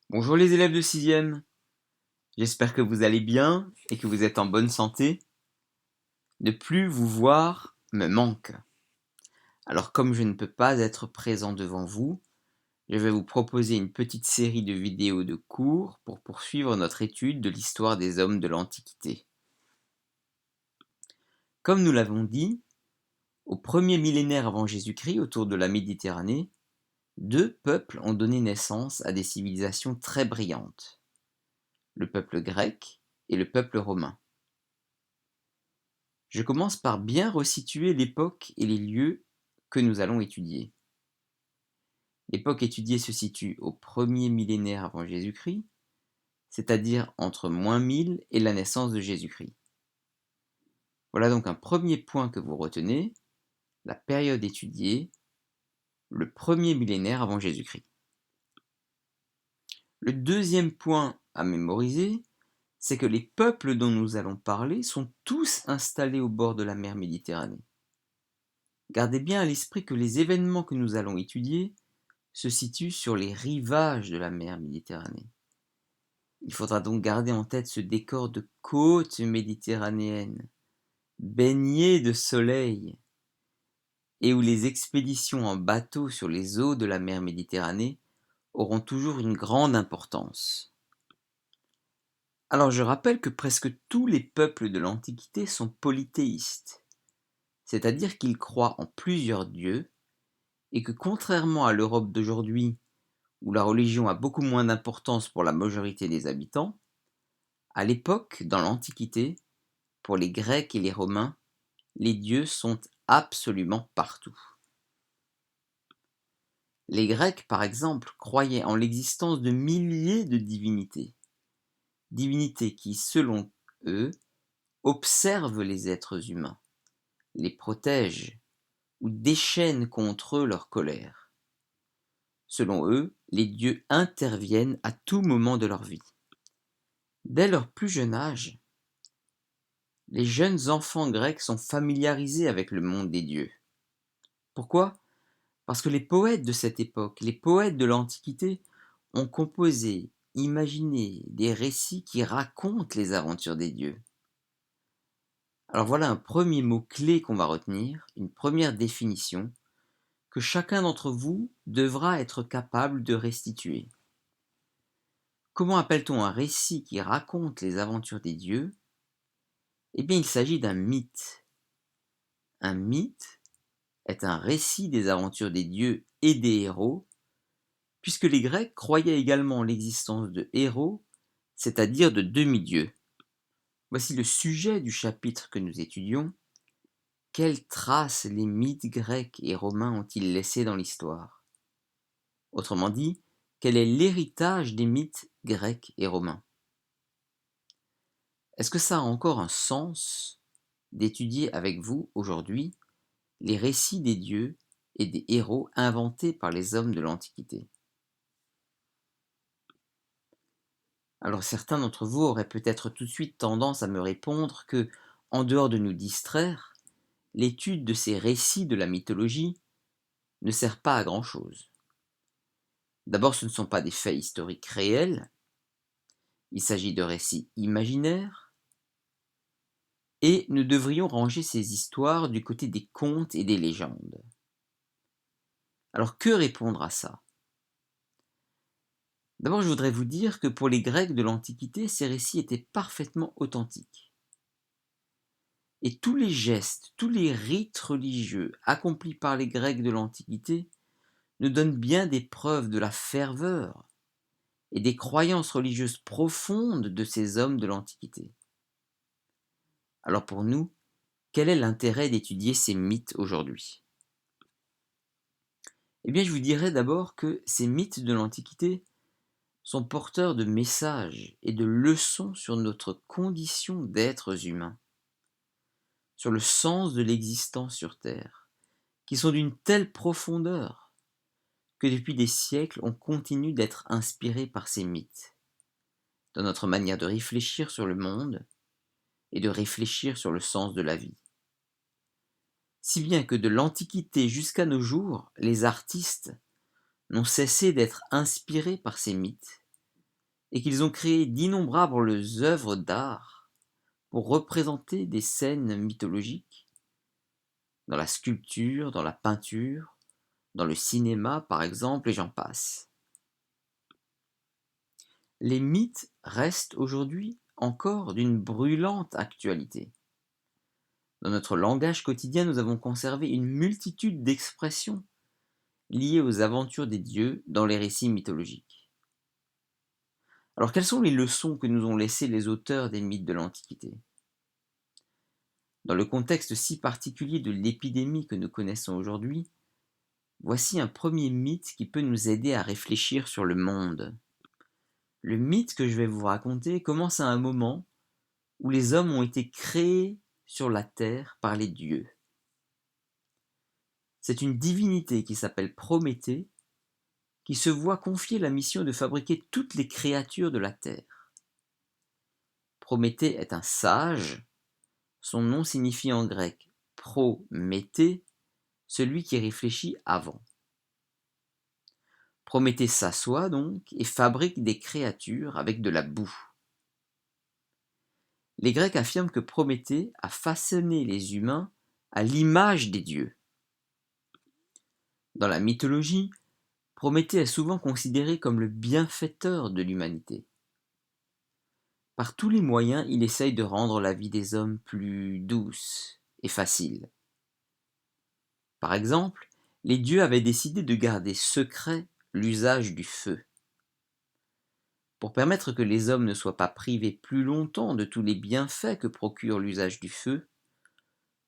Bonjour les élèves de sixième, j'espère que vous allez bien et que vous êtes en bonne santé. Ne plus vous voir me manque. Alors comme je ne peux pas être présent devant vous, je vais vous proposer une petite série de vidéos de cours pour poursuivre notre étude de l'histoire des hommes de l'Antiquité. Comme nous l'avons dit, au premier millénaire avant Jésus-Christ, autour de la Méditerranée, deux peuples ont donné naissance à des civilisations très brillantes, le peuple grec et le peuple romain. Je commence par bien resituer l'époque et les lieux que nous allons étudier. L'époque étudiée se situe au premier millénaire avant Jésus-Christ, c'est-à-dire entre -1000 et la naissance de Jésus-Christ. Voilà donc un premier point que vous retenez, la période étudiée, le premier millénaire avant Jésus-Christ. Le deuxième point à mémoriser, c'est que les peuples dont nous allons parler sont tous installés au bord de la mer Méditerranée. Gardez bien à l'esprit que les événements que nous allons étudier se situent sur les rivages de la mer Méditerranée. Il faudra donc garder en tête ce décor de côte méditerranéenne, baignée de soleil, et où les expéditions en bateau sur les eaux de la mer Méditerranée auront toujours une grande importance. Alors je rappelle que presque tous les peuples de l'Antiquité sont polythéistes, c'est-à-dire qu'ils croient en plusieurs dieux, et que contrairement à l'Europe d'aujourd'hui, où la religion a beaucoup moins d'importance pour la majorité des habitants, à l'époque, dans l'Antiquité, pour les Grecs et les Romains, les dieux sont absolument partout. Les Grecs, par exemple, croyaient en l'existence de milliers de divinités, divinités qui, selon eux, observent les êtres humains, les protègent ou déchaînent contre eux leur colère. Selon eux, les dieux interviennent à tout moment de leur vie. Dès leur plus jeune âge, les jeunes enfants grecs sont familiarisés avec le monde des dieux. Pourquoi? Parce que les poètes de cette époque, les poètes de l'Antiquité, ont composé, imaginé des récits qui racontent les aventures des dieux. Alors voilà un premier mot-clé qu'on va retenir, une première définition, que chacun d'entre vous devra être capable de restituer. Comment appelle-t-on un récit qui raconte les aventures des dieux? Eh bien, il s'agit d'un mythe. Un mythe est un récit des aventures des dieux et des héros, puisque les Grecs croyaient également en l'existence de héros, c'est-à-dire de demi-dieux. Voici le sujet du chapitre que nous étudions. Quelles traces les mythes grecs et romains ont-ils laissées dans l'histoire? Autrement dit, quel est l'héritage des mythes grecs et romains? Est-ce que ça a encore un sens d'étudier avec vous aujourd'hui les récits des dieux et des héros inventés par les hommes de l'Antiquité? Alors certains d'entre vous auraient peut-être tout de suite tendance à me répondre que, en dehors de nous distraire, l'étude de ces récits de la mythologie ne sert pas à grand-chose. D'abord, ce ne sont pas des faits historiques réels, il s'agit de récits imaginaires, et nous devrions ranger ces histoires du côté des contes et des légendes. Alors que répondre à ça? D'abord, je voudrais vous dire que pour les Grecs de l'Antiquité, ces récits étaient parfaitement authentiques. Et tous les gestes, tous les rites religieux accomplis par les Grecs de l'Antiquité nous donnent bien des preuves de la ferveur et des croyances religieuses profondes de ces hommes de l'Antiquité. Alors pour nous, quel est l'intérêt d'étudier ces mythes aujourd'hui? Eh bien, je vous dirais d'abord que ces mythes de l'Antiquité sont porteurs de messages et de leçons sur notre condition d'êtres humains, sur le sens de l'existence sur Terre, qui sont d'une telle profondeur que depuis des siècles, on continue d'être inspiré par ces mythes, dans notre manière de réfléchir sur le monde et de réfléchir sur le sens de la vie. Si bien que de l'Antiquité jusqu'à nos jours, les artistes n'ont cessé d'être inspirés par ces mythes et qu'ils ont créé d'innombrables œuvres d'art pour représenter des scènes mythologiques, dans la sculpture, dans la peinture, dans le cinéma par exemple, et j'en passe. Les mythes restent aujourd'hui encore d'une brûlante actualité. Dans notre langage quotidien, nous avons conservé une multitude d'expressions liées aux aventures des dieux dans les récits mythologiques. Alors quelles sont les leçons que nous ont laissées les auteurs des mythes de l'Antiquité? Dans le contexte si particulier de l'épidémie que nous connaissons aujourd'hui, voici un premier mythe qui peut nous aider à réfléchir sur le monde. Le mythe que je vais vous raconter commence à un moment où les hommes ont été créés sur la terre par les dieux. C'est une divinité qui s'appelle Prométhée qui se voit confier la mission de fabriquer toutes les créatures de la terre. Prométhée est un sage, son nom signifie en grec Prométhée, celui qui réfléchit avant. Prométhée s'assoit donc et fabrique des créatures avec de la boue. Les Grecs affirment que Prométhée a façonné les humains à l'image des dieux. Dans la mythologie, Prométhée est souvent considéré comme le bienfaiteur de l'humanité. Par tous les moyens, il essaye de rendre la vie des hommes plus douce et facile. Par exemple, les dieux avaient décidé de garder secret l'usage du feu. Pour permettre que les hommes ne soient pas privés plus longtemps de tous les bienfaits que procure l'usage du feu,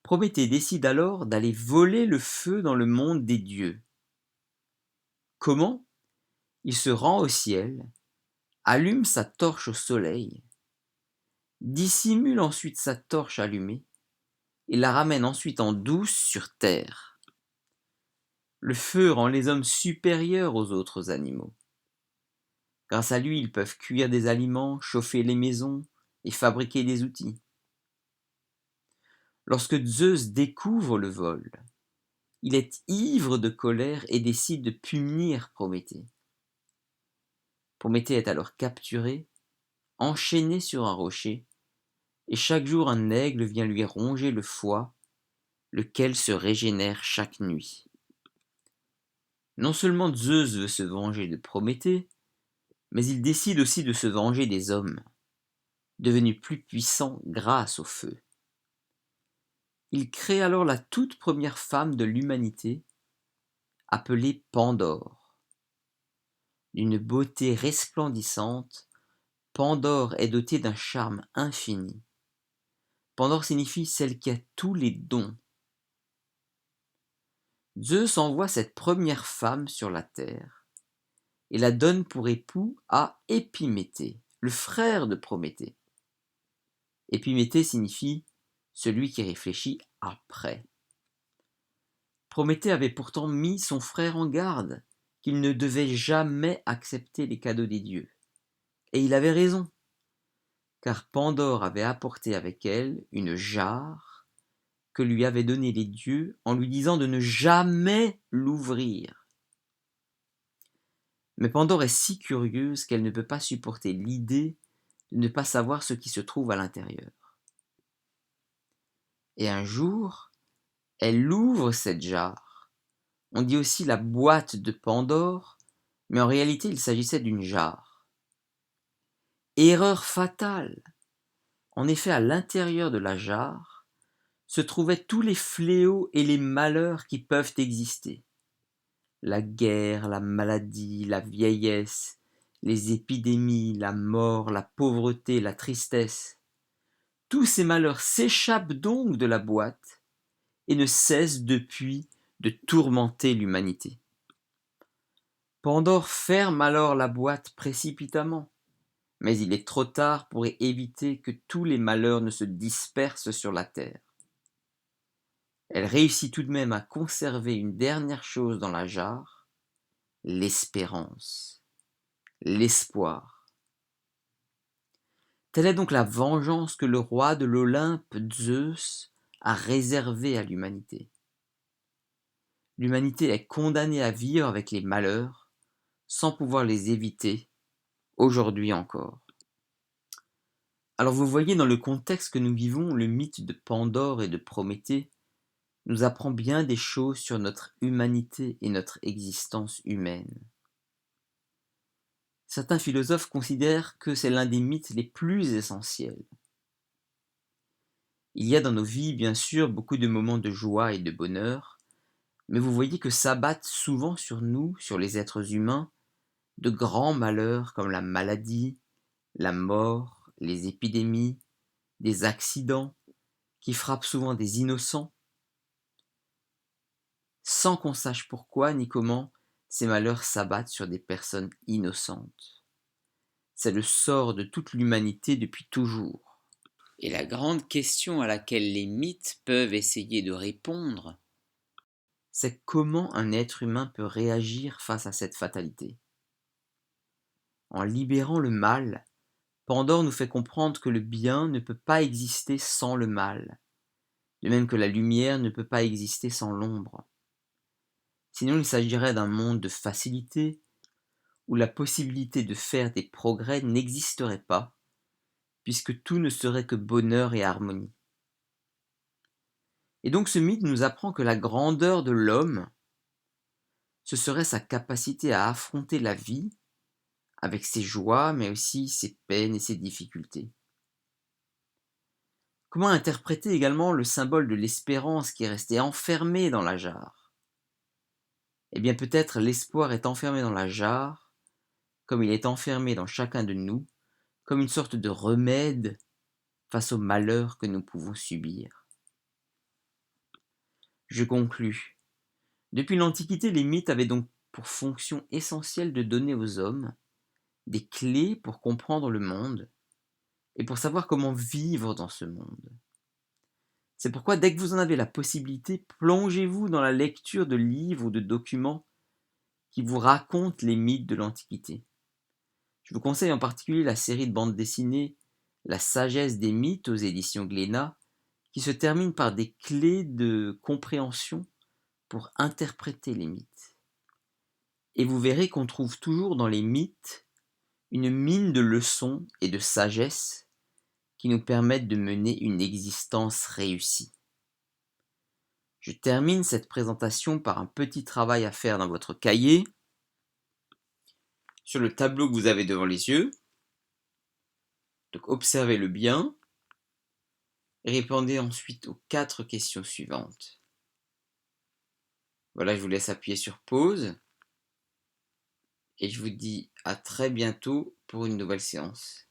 Prométhée décide alors d'aller voler le feu dans le monde des dieux. Comment? Il se rend au ciel, allume sa torche au soleil, dissimule ensuite sa torche allumée et la ramène ensuite en douce sur terre. Le feu rend les hommes supérieurs aux autres animaux. Grâce à lui, ils peuvent cuire des aliments, chauffer les maisons et fabriquer des outils. Lorsque Zeus découvre le vol, il est ivre de colère et décide de punir Prométhée. Prométhée est alors capturé, enchaîné sur un rocher, et chaque jour un aigle vient lui ronger le foie, lequel se régénère chaque nuit. Non seulement Zeus veut se venger de Prométhée, mais il décide aussi de se venger des hommes, devenus plus puissants grâce au feu. Il crée alors la toute première femme de l'humanité, appelée Pandore. D'une beauté resplendissante, Pandore est dotée d'un charme infini. Pandore signifie celle qui a tous les dons. Zeus envoie cette première femme sur la terre et la donne pour époux à Épiméthée, le frère de Prométhée. Épiméthée signifie celui qui réfléchit après. Prométhée avait pourtant mis son frère en garde qu'il ne devait jamais accepter les cadeaux des dieux. Et il avait raison, car Pandore avait apporté avec elle une jarre que lui avaient donnée les dieux en lui disant de ne jamais l'ouvrir. Mais Pandore est si curieuse qu'elle ne peut pas supporter l'idée de ne pas savoir ce qui se trouve à l'intérieur. Et un jour, elle ouvre cette jarre. On dit aussi la boîte de Pandore, mais en réalité il s'agissait d'une jarre. Erreur fatale! En effet, à l'intérieur de la jarre se trouvaient tous les fléaux et les malheurs qui peuvent exister. La guerre, la maladie, la vieillesse, les épidémies, la mort, la pauvreté, la tristesse. Tous ces malheurs s'échappent donc de la boîte et ne cessent depuis de tourmenter l'humanité. Pandore ferme alors la boîte précipitamment, mais il est trop tard pour éviter que tous les malheurs ne se dispersent sur la terre. Elle réussit tout de même à conserver une dernière chose dans la jarre, l'espérance, l'espoir. Telle est donc la vengeance que le roi de l'Olympe, Zeus, a réservée à l'humanité. L'humanité est condamnée à vivre avec les malheurs, sans pouvoir les éviter, aujourd'hui encore. Alors vous voyez, dans le contexte que nous vivons, le mythe de Pandore et de Prométhée nous apprend bien des choses sur notre humanité et notre existence humaine. Certains philosophes considèrent que c'est l'un des mythes les plus essentiels. Il y a dans nos vies, bien sûr, beaucoup de moments de joie et de bonheur, mais vous voyez que s'abattent souvent sur nous, sur les êtres humains, de grands malheurs comme la maladie, la mort, les épidémies, des accidents qui frappent souvent des innocents, sans qu'on sache pourquoi ni comment ces malheurs s'abattent sur des personnes innocentes. C'est le sort de toute l'humanité depuis toujours. Et la grande question à laquelle les mythes peuvent essayer de répondre, c'est comment un être humain peut réagir face à cette fatalité. En libérant le mal, Pandore nous fait comprendre que le bien ne peut pas exister sans le mal, de même que la lumière ne peut pas exister sans l'ombre. Sinon il s'agirait d'un monde de facilité, où la possibilité de faire des progrès n'existerait pas, puisque tout ne serait que bonheur et harmonie. Et donc ce mythe nous apprend que la grandeur de l'homme, ce serait sa capacité à affronter la vie, avec ses joies, mais aussi ses peines et ses difficultés. Comment interpréter également le symbole de l'espérance qui est resté enfermé dans la jarre? Eh bien peut-être l'espoir est enfermé dans la jarre, comme il est enfermé dans chacun de nous, comme une sorte de remède face au malheur que nous pouvons subir. Je conclus. Depuis l'Antiquité, les mythes avaient donc pour fonction essentielle de donner aux hommes des clés pour comprendre le monde et pour savoir comment vivre dans ce monde. C'est pourquoi dès que vous en avez la possibilité, plongez-vous dans la lecture de livres ou de documents qui vous racontent les mythes de l'Antiquité. Je vous conseille en particulier la série de bandes dessinées La sagesse des mythes aux éditions Glénat, qui se termine par des clés de compréhension pour interpréter les mythes. Et vous verrez qu'on trouve toujours dans les mythes une mine de leçons et de sagesse qui nous permettent de mener une existence réussie. Je termine cette présentation par un petit travail à faire dans votre cahier, sur le tableau que vous avez devant les yeux. Donc observez-le bien et répondez ensuite aux 4 questions suivantes. Voilà, je vous laisse appuyer sur pause et je vous dis à très bientôt pour une nouvelle séance.